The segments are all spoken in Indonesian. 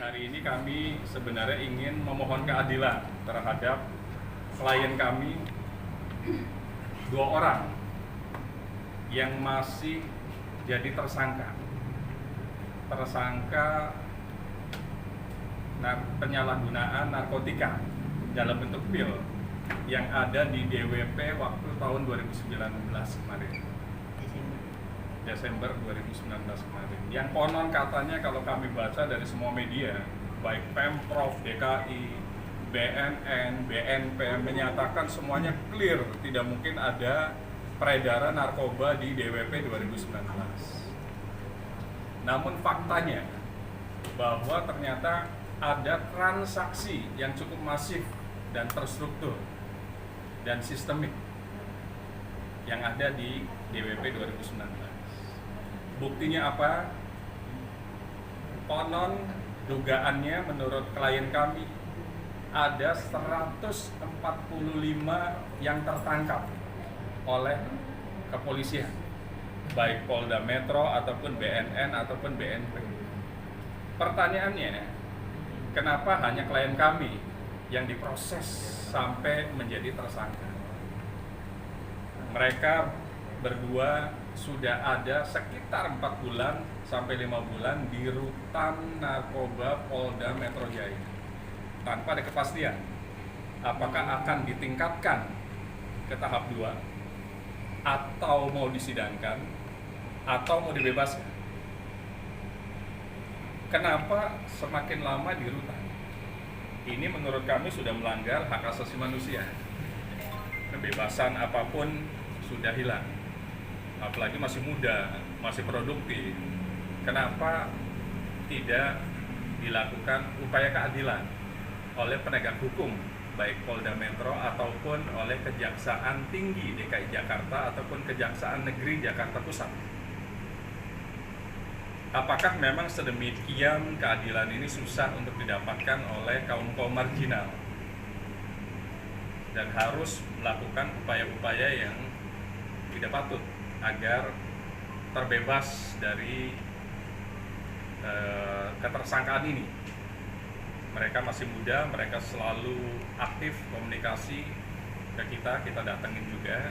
Hari ini kami sebenarnya ingin memohon keadilan terhadap klien kami, 2 orang yang masih jadi tersangka penyalahgunaan narkotika dalam bentuk pil yang ada di DWP waktu tahun 2019 kemarin. Desember 2019 kemarin, yang konon katanya kalau kami baca dari semua media, baik Pemprov DKI, BNN, BNP menyatakan semuanya clear, tidak mungkin ada peredaran narkoba di DWP 2019. Namun faktanya bahwa ternyata ada transaksi yang cukup masif dan terstruktur dan sistemik yang ada di DWP 2019. Buktinya apa? Konon dugaannya menurut klien kami ada 145 yang tertangkap oleh kepolisian, baik Polda Metro ataupun BNN ataupun BNP. Pertanyaannya, kenapa hanya klien kami yang diproses sampai menjadi tersangka? Mereka berdua sudah ada sekitar 4 bulan sampai 5 bulan di rutan narkoba Polda Metro Jaya tanpa ada kepastian apakah akan ditingkatkan ke tahap 2 atau mau disidangkan atau mau dibebaskan. Kenapa semakin lama di rutan? Ini menurut kami sudah melanggar hak asasi manusia. Kebebasan apapun sudah hilang, apalagi masih muda, masih produktif. Kenapa tidak dilakukan upaya keadilan oleh penegak hukum, baik Polda Metro ataupun oleh Kejaksaan Tinggi DKI Jakarta ataupun Kejaksaan Negeri Jakarta Pusat? Apakah memang sedemikian keadilan ini susah untuk didapatkan oleh kaum-kaum marginal dan harus melakukan upaya-upaya yang tidak patut agar terbebas dari ketersangkaan ini? Mereka masih muda, mereka selalu aktif komunikasi ke kita datengin juga.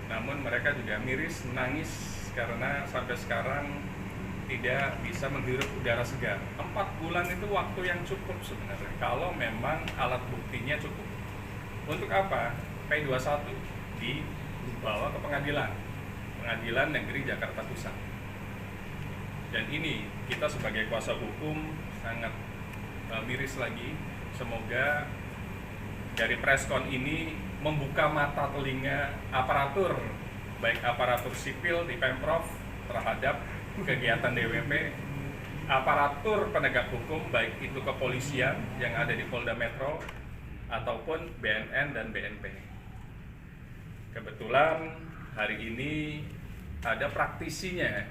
Namun mereka juga miris, menangis karena sampai sekarang tidak bisa menghirup udara segar. 4 bulan itu waktu yang cukup sebenarnya kalau memang alat buktinya cukup. Untuk apa? P21 dibawa ke Pengadilan Negeri Jakarta Pusat. Dan ini kita sebagai kuasa hukum sangat miris lagi. Semoga dari preskon ini membuka mata telinga aparatur, baik aparatur sipil di Pemprov terhadap kegiatan DWP, aparatur penegak hukum baik itu kepolisian yang ada di Polda Metro ataupun BNN dan BNP. Kebetulan hari ini ada praktisinya,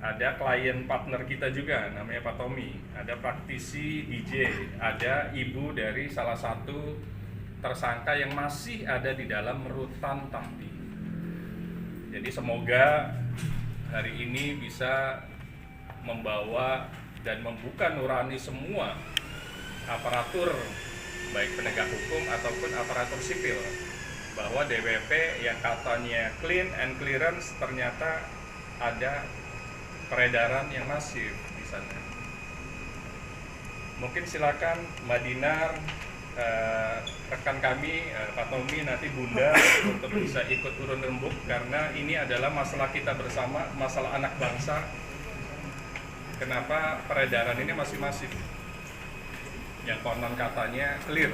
ada klien partner kita juga namanya Pak Tommy, ada praktisi DJ, ada ibu dari salah satu tersangka yang masih ada di dalam rutan Tampi. Jadi semoga hari ini bisa membawa dan membuka nurani semua aparatur baik penegak hukum ataupun aparatur sipil bahwa DWP yang katanya clean and clearance ternyata ada peredaran yang masif di sana. Mungkin silakan Mbak Dinar, rekan kami Pak Tommy, nanti Bunda untuk bisa ikut turun rembuk karena ini adalah masalah kita bersama, masalah anak bangsa. Kenapa peredaran ini masih masif? Yang konon katanya clear,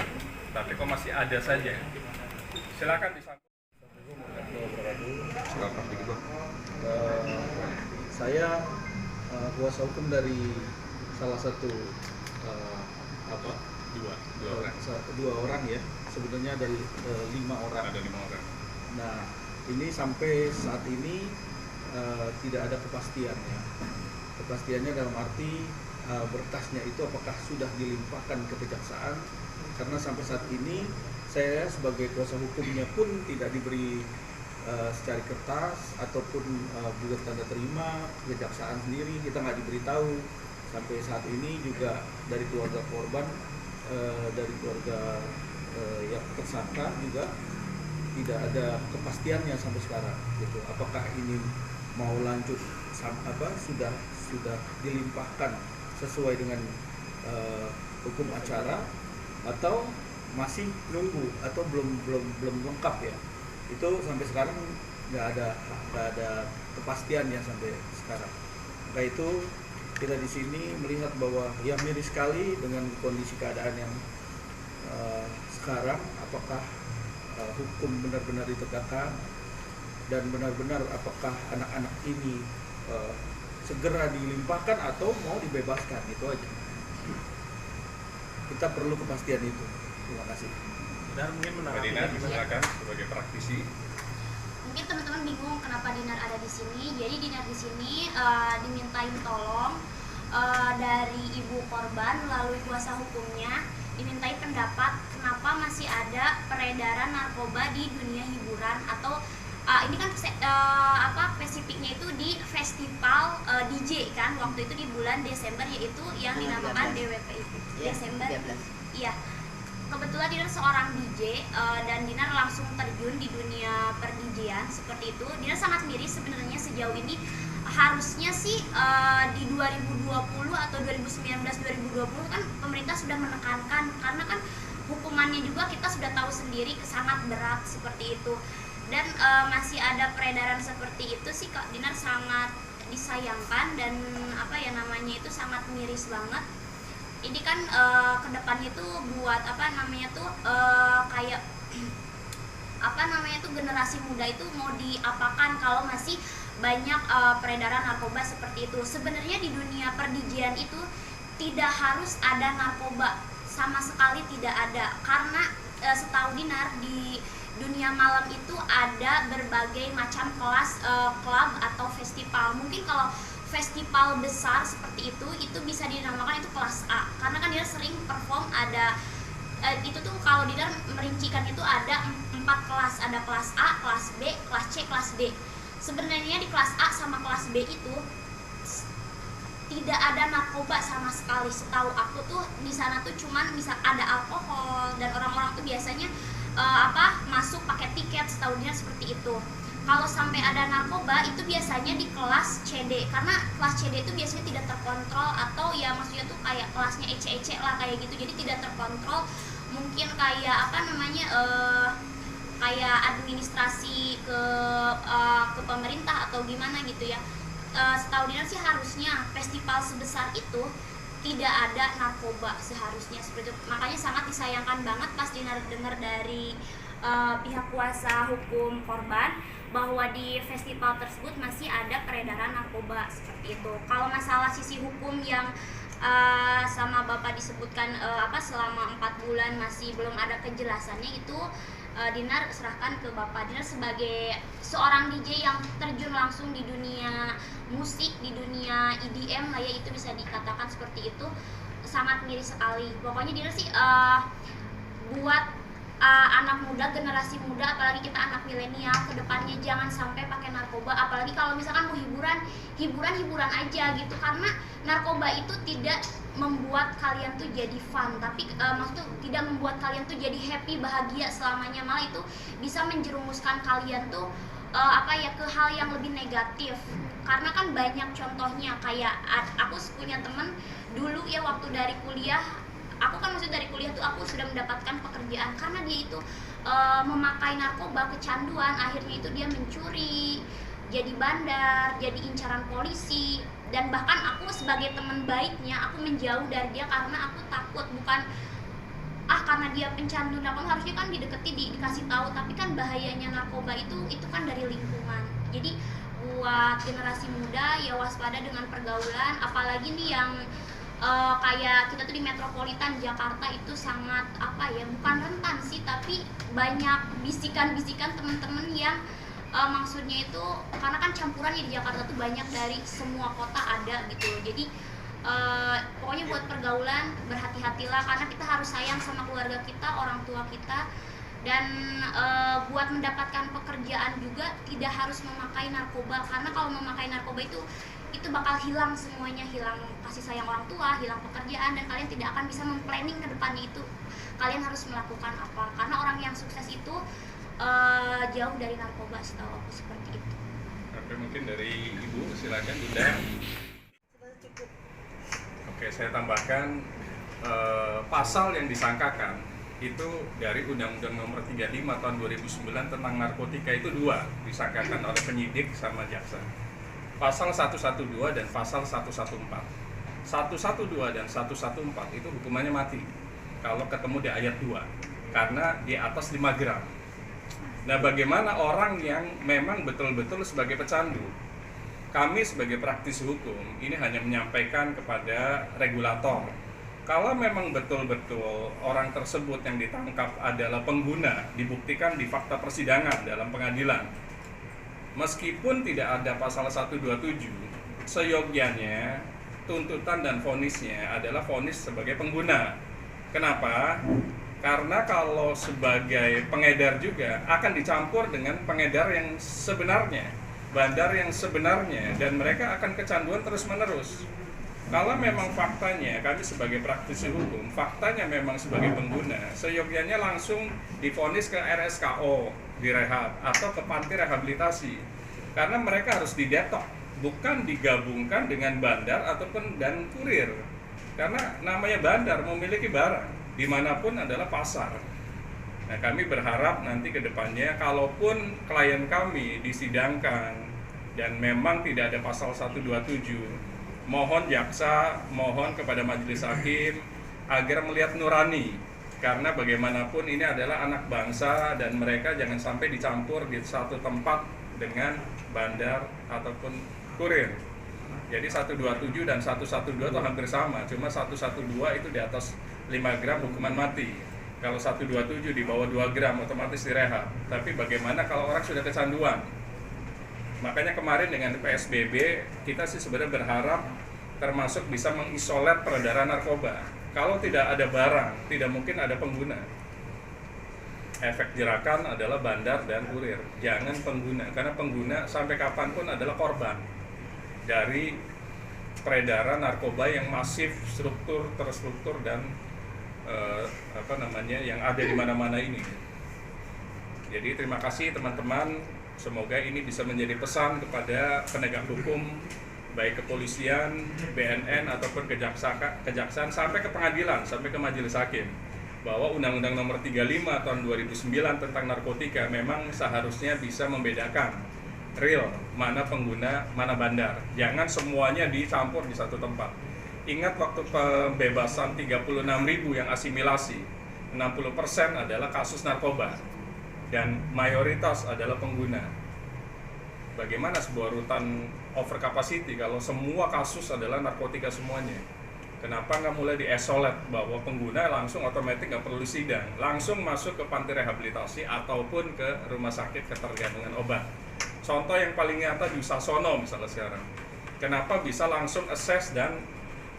tapi kok masih ada saja. Silakan disambung. Silakan begitu. Saya kuasa hukum dari salah satu dua orang ya, sebenarnya dari 5 orang. Ada 5 orang. Nah, ini sampai saat ini tidak ada kepastiannya. Kepastiannya dalam arti berkasnya itu apakah sudah dilimpahkan ke kejaksaan, karena sampai saat ini saya sebagai kuasa hukumnya pun tidak diberi secara kertas ataupun bulat tanda terima kejaksaan sendiri, kita nggak diberitahu sampai saat ini juga dari keluarga korban, dari keluarga yang tersangka juga tidak ada kepastiannya sampai sekarang gitu. Apakah ini mau lanjut sudah dilimpahkan sesuai dengan hukum acara atau masih nunggu atau belum lengkap ya. Itu sampai sekarang nggak ada kepastian ya sampai sekarang. Maka itu kita di sini melihat bahwa ya miris sekali dengan kondisi keadaan yang sekarang. Apakah hukum benar-benar ditegakkan dan benar-benar apakah anak-anak ini segera dilimpahkan atau mau dibebaskan, itu aja. Kita perlu kepastian itu. Terima kasih. Dan mungkin Mbak Dinar, silakan sebagai praktisi. Mungkin teman-teman bingung kenapa Dinar ada di sini. Jadi Dinar di sini dimintain tolong dari ibu korban melalui kuasa hukumnya, dimintai pendapat kenapa masih ada peredaran narkoba di dunia hiburan atau ini kan spesifiknya itu di festival DJ kan, waktu itu di bulan Desember, yaitu yang dinamakan DWPI Desember. Iya. Kebetulan Dinar seorang DJ dan Dinar langsung terjun di dunia per-DJ-an seperti itu. Dinar sangat miris sebenarnya sejauh ini. Harusnya sih di 2020 atau 2019-2020 kan pemerintah sudah menekankan, karena kan hukumannya juga kita sudah tahu sendiri sangat berat seperti itu. Dan masih ada peredaran seperti itu sih Kak Dinar sangat disayangkan dan itu sangat miris banget. Ini kan kedepannya tuh buat generasi muda itu mau diapakan kalau masih banyak peredaran narkoba seperti itu. Sebenarnya di dunia perdijian itu tidak harus ada narkoba, sama sekali tidak ada, karena setahu Dinar di dunia malam itu ada berbagai macam kelas klub atau festival. Mungkin kalau festival besar seperti itu bisa dinamakan itu kelas A, karena kan dia sering perform. Ada itu tuh kalau Dinar merincikan itu ada 4 kelas, ada kelas A, kelas B, kelas C, kelas D. Sebenarnya di kelas A sama kelas B itu tidak ada narkoba sama sekali. Setahu aku tuh di sana tuh cuman bisa ada alkohol dan orang-orang tuh biasanya masuk pakai tiket, setahu Dinar seperti itu. Kalau sampai ada narkoba itu biasanya di kelas CD, karena kelas CD itu biasanya tidak terkontrol, atau ya maksudnya tuh kayak kelasnya ece-ece lah kayak gitu, jadi tidak terkontrol. Mungkin kayak kayak administrasi ke pemerintah atau gimana gitu ya. Setahu Dinar sih harusnya festival sebesar itu tidak ada narkoba seharusnya seperti itu. Makanya sangat disayangkan banget pas Dinar dengar dari pihak kuasa hukum korban bahwa di festival tersebut masih ada peredaran narkoba seperti itu. Kalau masalah sisi hukum yang sama Bapak disebutkan selama 4 bulan masih belum ada kejelasannya, itu Dinar serahkan ke Bapak. Dinar sebagai seorang DJ yang terjun langsung di dunia musik, di dunia EDM lah ya, itu bisa dikatakan seperti itu, sangat miris sekali. Pokoknya Dinar sih buat anak muda, generasi muda, apalagi kita anak milenial, kedepannya jangan sampai pakai narkoba. Apalagi kalau misalkan mau hiburan aja gitu, karena narkoba itu tidak membuat kalian tuh jadi fun, tapi maksudnya tidak membuat kalian tuh jadi happy, bahagia selamanya, malah itu bisa menjerumuskan kalian tuh ke hal yang lebih negatif. Karena kan banyak contohnya, kayak aku punya temen dulu ya, waktu dari kuliah, dari kuliah tuh aku sudah mendapatkan pekerjaan karena dia itu memakai narkoba, kecanduan, akhirnya itu dia mencuri, jadi bandar, jadi incaran polisi. Dan bahkan aku sebagai teman baiknya, aku menjauh dari dia karena aku takut, bukan karena dia pencandu narkoba, harusnya kan dideketi, dikasih tahu, tapi kan bahayanya narkoba itu kan dari lingkungan. Jadi buat generasi muda ya waspada dengan pergaulan, apalagi nih yang kayak kita tuh di metropolitan Jakarta itu sangat bukan rentan sih, tapi banyak bisikan-bisikan teman-teman yang maksudnya itu karena kan campuran ya di Jakarta tuh banyak dari semua kota ada gitu. Jadi pokoknya buat pergaulan berhati-hatilah, karena kita harus sayang sama keluarga kita, orang tua kita. Dan buat mendapatkan pekerjaan juga tidak harus memakai narkoba, karena kalau memakai narkoba itu itu bakal hilang semuanya, hilang kasih sayang orang tua, hilang pekerjaan, dan kalian tidak akan bisa memplanning ke depannya itu kalian harus melakukan apa, karena orang yang sukses itu jauh dari narkoba, setahu aku seperti itu. Oke, mungkin dari Ibu, silakan Bunda. Cukup. Oke, saya tambahkan pasal yang disangkakan itu dari Undang-Undang Nomor 35 Tahun 2009 tentang narkotika itu 2 disangkakan oleh penyidik sama jaksa. Pasal 112 dan pasal 114. 112 dan 114 itu hukumannya mati kalau ketemu di ayat 2 karena di atas 5 gram. Nah, bagaimana orang yang memang betul-betul sebagai pecandu? Kami sebagai praktisi hukum ini hanya menyampaikan kepada regulator. Kalau memang betul-betul orang tersebut yang ditangkap adalah pengguna, dibuktikan di fakta persidangan dalam pengadilan, meskipun tidak ada pasal 127, seyogyanya tuntutan dan vonisnya adalah vonis sebagai pengguna. Kenapa? Karena kalau sebagai pengedar juga akan dicampur dengan pengedar yang sebenarnya, bandar yang sebenarnya, dan mereka akan kecanduan terus-menerus. Kalau memang faktanya, kami sebagai praktisi hukum, faktanya memang sebagai pengguna, seyogyanya langsung divonis ke RSKO, direhab, atau ke panti rehabilitasi. Karena mereka harus didetok, bukan digabungkan dengan bandar ataupun dan kurir. Karena namanya bandar memiliki barang, dimanapun adalah pasar. Nah, kami berharap nanti ke depannya, kalaupun klien kami disidangkan dan memang tidak ada pasal 127, mohon jaksa, mohon kepada majelis hakim agar melihat nurani, karena bagaimanapun ini adalah anak bangsa dan mereka jangan sampai dicampur di satu tempat dengan bandar ataupun kurir. Jadi 127 dan 112 itu hampir sama, cuma 112 itu di atas 5 gram hukuman mati. Kalau 127 di bawah 2 gram otomatis direhab. Tapi bagaimana kalau orang sudah kecanduan? Makanya kemarin dengan PSBB kita sih sebenarnya berharap termasuk bisa mengisolat peredaran narkoba. Kalau tidak ada barang, tidak mungkin ada pengguna. Efek jerakan adalah bandar dan kurir, jangan pengguna, karena pengguna sampai kapanpun adalah korban dari peredaran narkoba yang masif, terstruktur dan yang ada di mana-mana ini. Jadi terima kasih teman-teman, semoga ini bisa menjadi pesan kepada penegak hukum, baik kepolisian, BNN ataupun kejaksaan sampai ke pengadilan, sampai ke majelis hakim, bahwa Undang-Undang Nomor 35 Tahun 2009 tentang narkotika memang seharusnya bisa membedakan real, mana pengguna, mana bandar. Jangan semuanya dicampur di satu tempat. Ingat waktu pembebasan 36.000 yang asimilasi, 60% adalah kasus narkoba dan mayoritas adalah pengguna. Bagaimana sebuah rutan over capacity kalau semua kasus adalah narkotika semuanya? Kenapa nggak mulai di-isolate bahwa pengguna langsung otomatis nggak perlu sidang, langsung masuk ke panti rehabilitasi ataupun ke rumah sakit ketergantungan obat? Contoh yang paling nyata di Sasono misalnya sekarang. Kenapa bisa langsung assess dan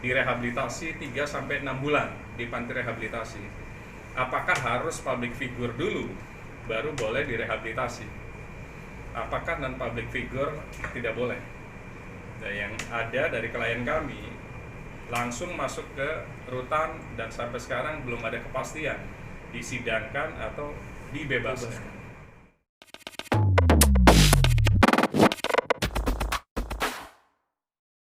direhabilitasi 3-6 bulan di panti rehabilitasi? Apakah harus public figure dulu baru boleh direhabilitasi? Apakah non public figure tidak boleh? Nah, yang ada dari klien kami langsung masuk ke rutan dan sampai sekarang belum ada kepastian disidangkan atau dibebaskan.